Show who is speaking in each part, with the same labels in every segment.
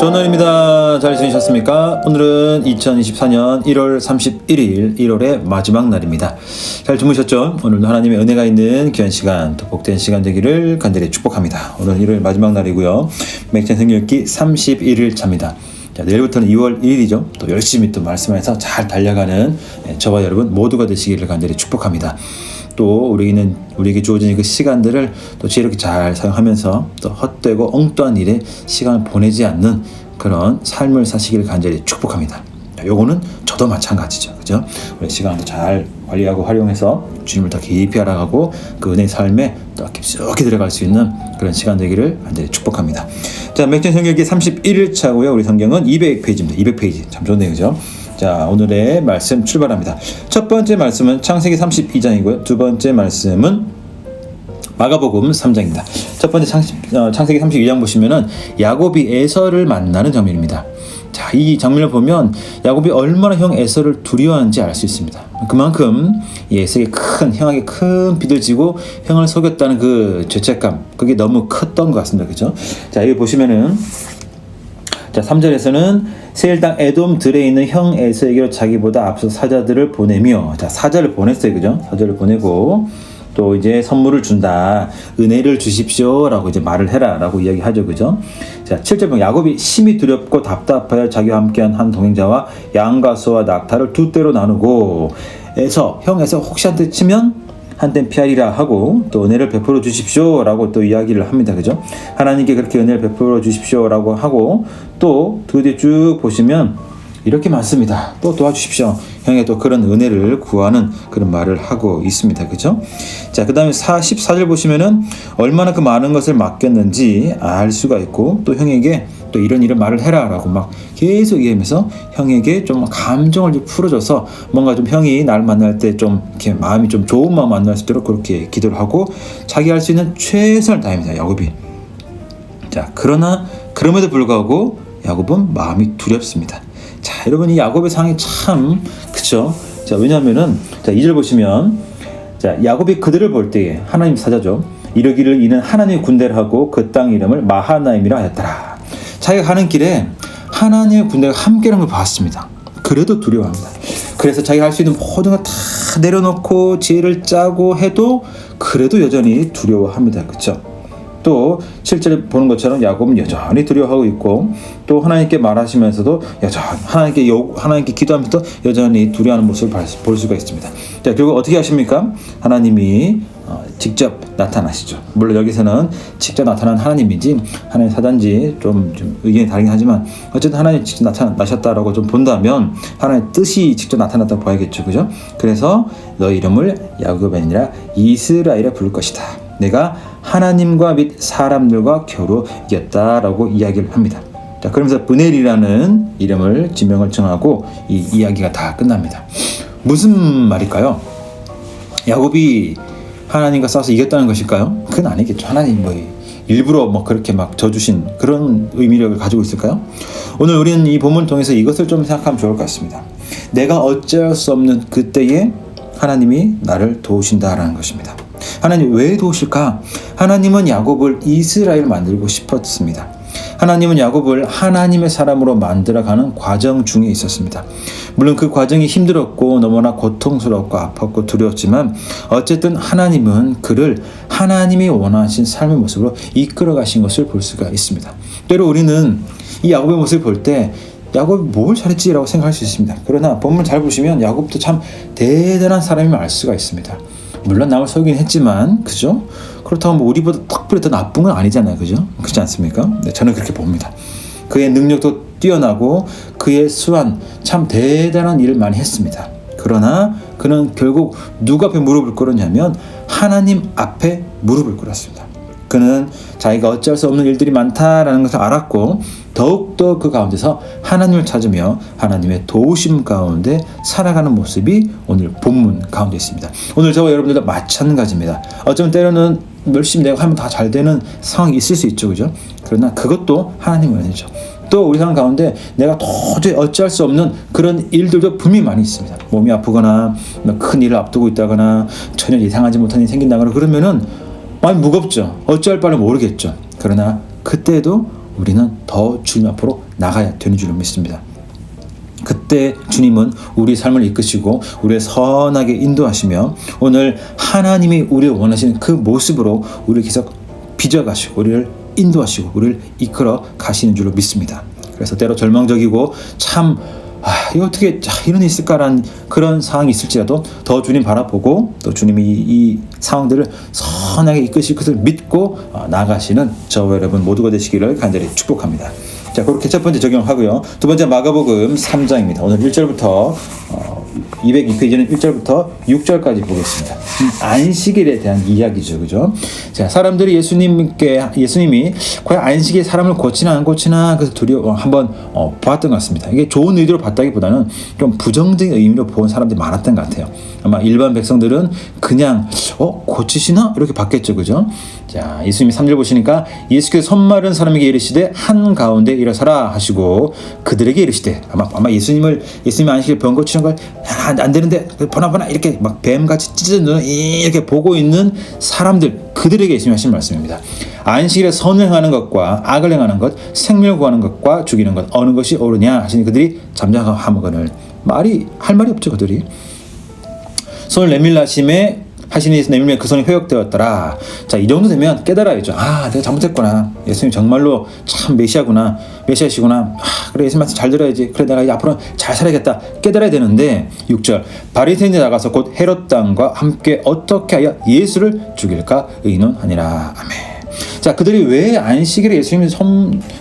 Speaker 1: 전원입니다. 잘 지내셨습니까? 오늘은 2024년 1월 31일 1월의 마지막 날입니다. 잘 주무셨죠? 오늘도 하나님의 은혜가 있는 귀한 시간, 또 복된 시간 되기를 간절히 축복합니다. 오늘 1월 마지막 날이고요. 맥찬 성경읽기 31일 차입니다. 자, 내일부터는 2월 1일이죠. 또 열심히 또 말씀해서 잘 달려가는 저와 여러분 모두가 되시기를 간절히 축복합니다. 또 우리에게 주어진 그 시간들을 또 지혜롭게 잘 사용하면서 또 헛되고 엉뚱한 일에 시간을 보내지 않는 그런 삶을 사시기를 간절히 축복합니다. 요거는 저도 마찬가지죠. 그죠? 우리 시간도 잘 관리하고 활용해서 주님을 더 깊이 알아가고 그 은혜의 삶에 더 깊숙이 들어갈 수 있는 그런 시간 되기를 간절히 축복합니다. 자, 맥찬 성경읽기 31일 차고요. 우리 성경은 200페이지입니다. 200페이지. 참 좋네요. 그죠? 자, 오늘의 말씀 출발합니다. 첫 번째 말씀은 창세기 32장이고요. 두 번째 말씀은 마가복음 3장입니다. 첫 번째 창세기 32장 보시면은 야곱이 에서를 만나는 장면입니다. 자, 이 장면을 보면 야곱이 얼마나 형 에서를 두려워하는지 알 수 있습니다. 그만큼 이 에서에게 형에게 큰 빚을 지고 형을 속였다는 그 죄책감, 그게 너무 컸던 것 같습니다. 그죠? 자, 여기 보시면은 자, 3절에서는 세일 땅 에돔 들에 있는 형 에서에게로 자기보다 앞서 사자들을 보내며, 자, 사자를 보냈어요. 그죠? 사자를 보내고 또 이제 선물을 준다. 은혜를 주십시오라고 이제 말을 해라라고 이야기하죠. 그죠? 자, 7절 보면 야곱이 심히 두렵고 답답하여 자기와 함께한 한 동행자와 양과 소와 낙타를 두 떼로 나누고 형 에서 혹시 한테 치면 한땐 피하리라 하고 또 은혜를 베풀어 주십시오라고 또 이야기를 합니다. 그죠? 하나님께 그렇게 은혜를 베풀어 주십시오라고 하고 또 그 뒤에 쭉 보시면 이렇게 많습니다. 또 도와주십시오. 형의 또 그런 은혜를 구하는 그런 말을 하고 있습니다. 그죠? 자, 그 다음에 14절 보시면은 얼마나 그 많은 것을 맡겼는지 알 수가 있고 또 형에게 또 이런 말을 해라 라고 막 계속 얘기하면서 형에게 좀 감정을 좀 풀어줘서 뭔가 좀 형이 날 만날 때 좀 이렇게 마음이 좀 좋은 마음 만날 수 있도록 그렇게 기도를 하고 자기 할 수 있는 최선을 다합니다. 야곱이. 자, 그럼에도 불구하고 야곱은 마음이 두렵습니다. 자, 여러분 이 야곱의 상황이 참 그쵸? 자, 왜냐하면은 자, 2절 보시면 자, 야곱이 그들을 볼 때에 하나님 사자죠. 이르기를 이는 하나님의 군대를 하고 그 땅 이름을 마하나임이라 하였더라. 자기가 가는 길에 하나님의 군대가 함께라는 걸 봤습니다. 그래도 두려워합니다. 그래서 자기가 할 수 있는 모든 걸 다 내려놓고 지혜를 짜고 해도 그래도 여전히 두려워합니다. 그렇죠? 또 7절에 보는 것처럼 야곱은 여전히 두려워하고 있고 또 하나님께 말하시면서도 여전히 하나님께 기도하면서도 여전히 두려워하는 모습을 볼 수가 있습니다. 자, 결국 어떻게 하십니까? 하나님이 직접 나타나시죠. 물론 여기서는 직접 나타난 하나님인지 하나님 사단지 좀 의견이 다르긴 하지만 어쨌든 하나님이 직접 나타나셨다라고 좀 본다면 하나님의 뜻이 직접 나타났다고 봐야겠죠. 그죠? 그래서 너희 이름을 야곱이 아니라 이스라엘에 부를 것이다. 내가 하나님과 및 사람들과 겨루 이겼다라고 이야기를 합니다. 자, 그러면서 브넬이라는 이름을 지명을 정하고 이 이야기가 다 끝납니다. 무슨 말일까요? 야곱이 하나님과 싸워서 이겼다는 것일까요? 그건 아니겠죠. 하나님 일부러 그렇게 막 져주신 그런 의미력을 가지고 있을까요? 오늘 우리는 이 본문을 통해서 이것을 좀 생각하면 좋을 것 같습니다. 내가 어찌할 수 없는 그때에 하나님이 나를 도우신다라는 것입니다. 하나님 왜 도우실까? 하나님은 야곱을 이스라엘 만들고 싶었습니다. 하나님은 야곱을 하나님의 사람으로 만들어가는 과정 중에 있었습니다. 물론 그 과정이 힘들었고 너무나 고통스럽고 아팠고 두려웠지만 어쨌든 하나님은 그를 하나님이 원하신 삶의 모습으로 이끌어 가신 것을 볼 수가 있습니다. 때로 우리는 이 야곱의 모습을 볼 때 야곱이 뭘 잘했지라고 생각할 수 있습니다. 그러나 본문을 잘 보시면 야곱도 참 대단한 사람임을 알 수가 있습니다. 물론 남을 속이긴 했지만, 그죠? 그렇다고 우리보다 특별히 더 나쁜 건 아니잖아요. 그죠? 그렇지 않습니까? 네, 저는 그렇게 봅니다. 그의 능력도 뛰어나고 그의 수완 참 대단한 일을 많이 했습니다. 그러나 그는 결국 누구 앞에 무릎을 꿇었냐면 하나님 앞에 무릎을 꿇었습니다. 그는 자기가 어찌할 수 없는 일들이 많다라는 것을 알았고 더욱더 그 가운데서 하나님을 찾으며 하나님의 도우심 가운데 살아가는 모습이 오늘 본문 가운데 있습니다. 오늘 저와 여러분들도 마찬가지입니다. 어쩌면 때로는 열심히 내가 하면 다 잘 되는 상황이 있을 수 있죠. 그죠? 그러나 그것도 하나님의 은혜죠. 또 우리 상황 가운데 내가 도저히 어찌할 수 없는 그런 일들도 분명히 많이 있습니다. 몸이 아프거나 큰 일을 앞두고 있다거나 전혀 예상하지 못한 일이 생긴다거나 그러면은 많이 무겁죠. 어찌할 바를 모르겠죠. 그러나 그때도 우리는 더 주님 앞으로 나가야 되는 줄로 믿습니다. 그때 주님은 우리 삶을 이끄시고 우리를 선하게 인도하시며 오늘 하나님이 우리를 원하시는 그 모습으로 우리를 계속 빚어가시고 우리를 인도하시고 우리를 이끌어 가시는 줄로 믿습니다. 그래서 때로 절망적이고 참 이거 어떻게 이런 일이 있을까라는 그런 상황이 있을지라도 더 주님 바라보고 또 주님이 이 상황들을 선하게 이끄실 것을 믿고 나아가시는 저와 여러분 모두가 되시기를 간절히 축복합니다. 자, 그렇게 첫 번째 적용하고요. 두 번째 마가복음 3장입니다. 오늘 1절부터 202페이지는 1절부터 6절까지 보겠습니다. 안식일에 대한 이야기죠. 그죠? 자, 사람들이 예수님이 과연 안식일에 사람을 고치나 안 고치나 그래서 한번 보았던 것 같습니다. 이게 좋은 의도로 봤다기보다는 좀 부정적인 의미로 본 사람들이 많았던 것 같아요. 아마 일반 백성들은 그냥 고치시나? 이렇게 봤겠죠. 그죠? 자, 예수님이 3절 보시니까 예수께서 손마른 사람에게 이르시되 한가운데 일어서라 하시고 그들에게 이르시되 아마 예수님이 안식일 병 고치는 걸 안 되는데 보나 이렇게 막 뱀같이 찢어진 눈을 이렇게 보고 있는 사람들 그들에게 예수님이 하신 말씀입니다. 안식일에 선을 행하는 것과 악을 행하는 것 생명을 구하는 것과 죽이는 것 어느 것이 옳으냐 하시니 그들이 잠잠하거늘 할 말이 없죠. 그들이 손을 내밀라 하심에 하시니 내밀면 그 손이 회복되었더라. 자, 이 정도 되면 깨달아야죠. 내가 잘못했구나. 예수님 정말로 참 메시아시구나. 그래, 예수님 말씀 잘 들어야지. 그래, 내가 앞으로 잘 살아야겠다. 깨달아야 되는데 6절 바리새인들이 나가서 곧 헤롯 당과 함께 어떻게 하여 예수를 죽일까 의논하니라. 아멘. 자, 그들이 왜 안식일에 예수님이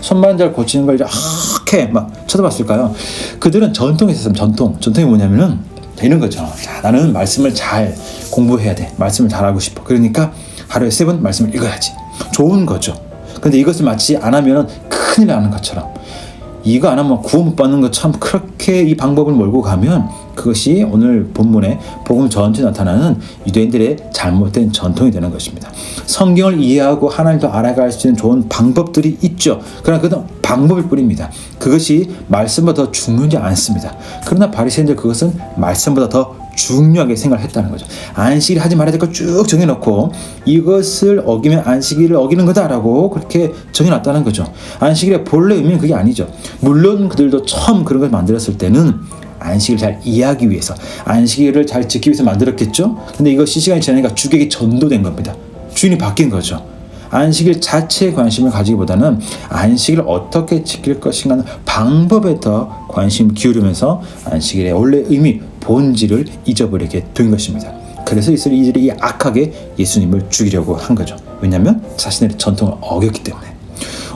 Speaker 1: 손만 잘 고치는 걸 이렇게 막 쳐다봤을까요? 그들은 전통이 있었어요. 전통이 뭐냐면은 이런 거죠. 자, 나는 말씀을 잘 공부해야 돼. 말씀을 잘 하고 싶어. 그러니까 하루에 3번 말씀을 읽어야지. 좋은 거죠. 근데 이것을 마치 안 하면 큰일 나는 것처럼 이거 안 하면 구원 못 받는 것처럼 그렇게 이 방법을 몰고 가면 그것이 오늘 본문의 복음 전체에 나타나는 유대인들의 잘못된 전통이 되는 것입니다. 성경을 이해하고 하나님도 알아갈 수 있는 좋은 방법들이 있죠. 그러나 그것은 방법일 뿐입니다. 그것이 말씀보다 더 중요하지 않습니다. 그러나 바리새인들 그것은 말씀보다 더 중요하게 생각했다는 거죠. 안식일 하지 말아야 될 걸 쭉 정해놓고 이것을 어기면 안식일을 어기는 거다라고 그렇게 정해놨다는 거죠. 안식일의 본래 의미는 그게 아니죠. 물론 그들도 처음 그런 걸 만들었을 때는 안식일을 잘 이해하기 위해서 안식일을 잘 지키기 위해서 만들었겠죠. 근데 이것이 시간이 지나니까 주객이 전도된 겁니다. 주인이 바뀐 거죠. 안식일 자체에 관심을 가지기보다는 안식일을 어떻게 지킬 것인가는 방법에 더 관심을 기울이면서 안식일의 원래 의미, 본질을 잊어버리게 된 것입니다. 그래서 이들이 악하게 예수님을 죽이려고 한 거죠. 왜냐하면 자신의 전통을 어겼기 때문에.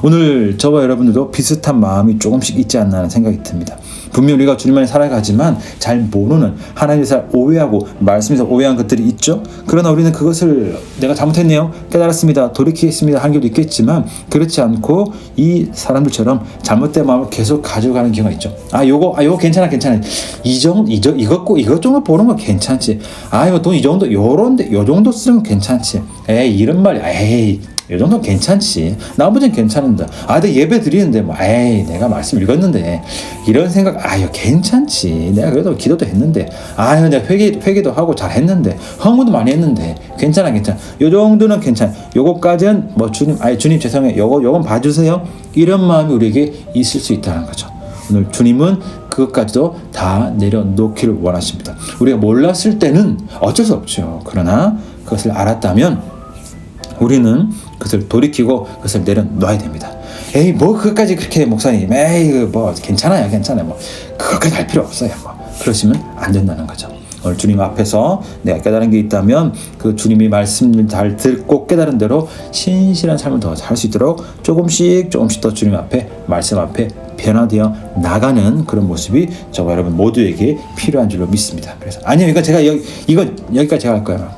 Speaker 1: 오늘 저와 여러분들도 비슷한 마음이 조금씩 있지 않나 하는 생각이 듭니다. 분명 우리가 주님 안에 살아가지만 잘 모르는 하나님에서 오해하고 말씀에서 오해한 것들이 있죠. 그러나 우리는 그것을 내가 잘못했네요, 깨달았습니다, 돌이키겠습니다 하는 경우도 있겠지만 그렇지 않고 이 사람들처럼 잘못된 마음을 계속 가져가는 경우가 있죠. 요거 괜찮아. 이것 정도 보는 건 괜찮지. 이거 돈 이 정도 요런데 요 정도 쓰는 건 괜찮지. 이런 말 이 정도는 괜찮지. 나머지는 괜찮은데. 내가 예배 드리는데 내가 말씀 읽었는데 이런 생각. 이거 괜찮지. 내가 그래도 기도도 했는데. 내가 회개도 하고 잘 했는데. 헌금도 많이 했는데. 괜찮아. 요 정도는 괜찮아. 요거까지는 주님 죄송해요. 요건 봐주세요. 이런 마음이 우리에게 있을 수 있다는 거죠. 오늘 주님은 그것까지도 다 내려놓기를 원하십니다. 우리가 몰랐을 때는 어쩔 수 없죠. 그러나 그것을 알았다면 우리는 그것을 돌이키고 그것을 내려놔야 됩니다. 그것까지 그렇게 목사님, 괜찮아요. 그것까지 할 필요 없어요. 그러시면 안 된다는 거죠. 오늘 주님 앞에서 내가 깨달은 게 있다면 그 주님이 말씀을 잘 듣고 깨달은 대로 신실한 삶을 더 살 수 있도록 조금씩 더 주님 앞에, 말씀 앞에 변화되어 나가는 그런 모습이 저와 여러분 모두에게 필요한 줄로 믿습니다. 그래서 이거 제가 여기까지 제가 할 거예요.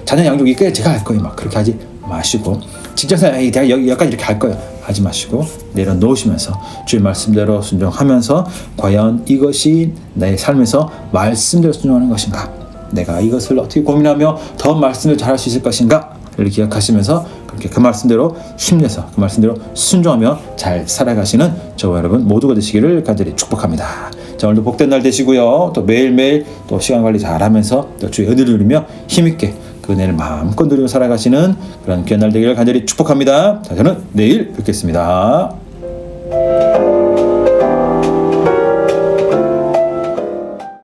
Speaker 1: 자녀 양육 여기까지 제가 할 거예요. 그렇게 하지 마시고, 직장생활 내가 여기까지 이렇게 할 거예요 하지 마시고 내려놓으시면서 주의 말씀대로 순종하면서 과연 이것이 내 삶에서 말씀대로 순종하는 것인가, 내가 이것을 어떻게 고민하며 더 말씀을 잘할 수 있을 것인가를 기억하시면서 그렇게 그 말씀대로 힘내서 그 말씀대로 순종하며 잘 살아가시는 저와 여러분 모두가 되시기를 간절히 축복합니다. 자, 오늘도 복된 날 되시고요. 또 매일매일 또 시간 관리 잘하면서 또 주의 은혜를 누리며 힘있게 그 은혜를 마음껏 누리며 살아가시는 그런 귀한 날 되기를 간절히 축복합니다. 자, 저는 내일 뵙겠습니다.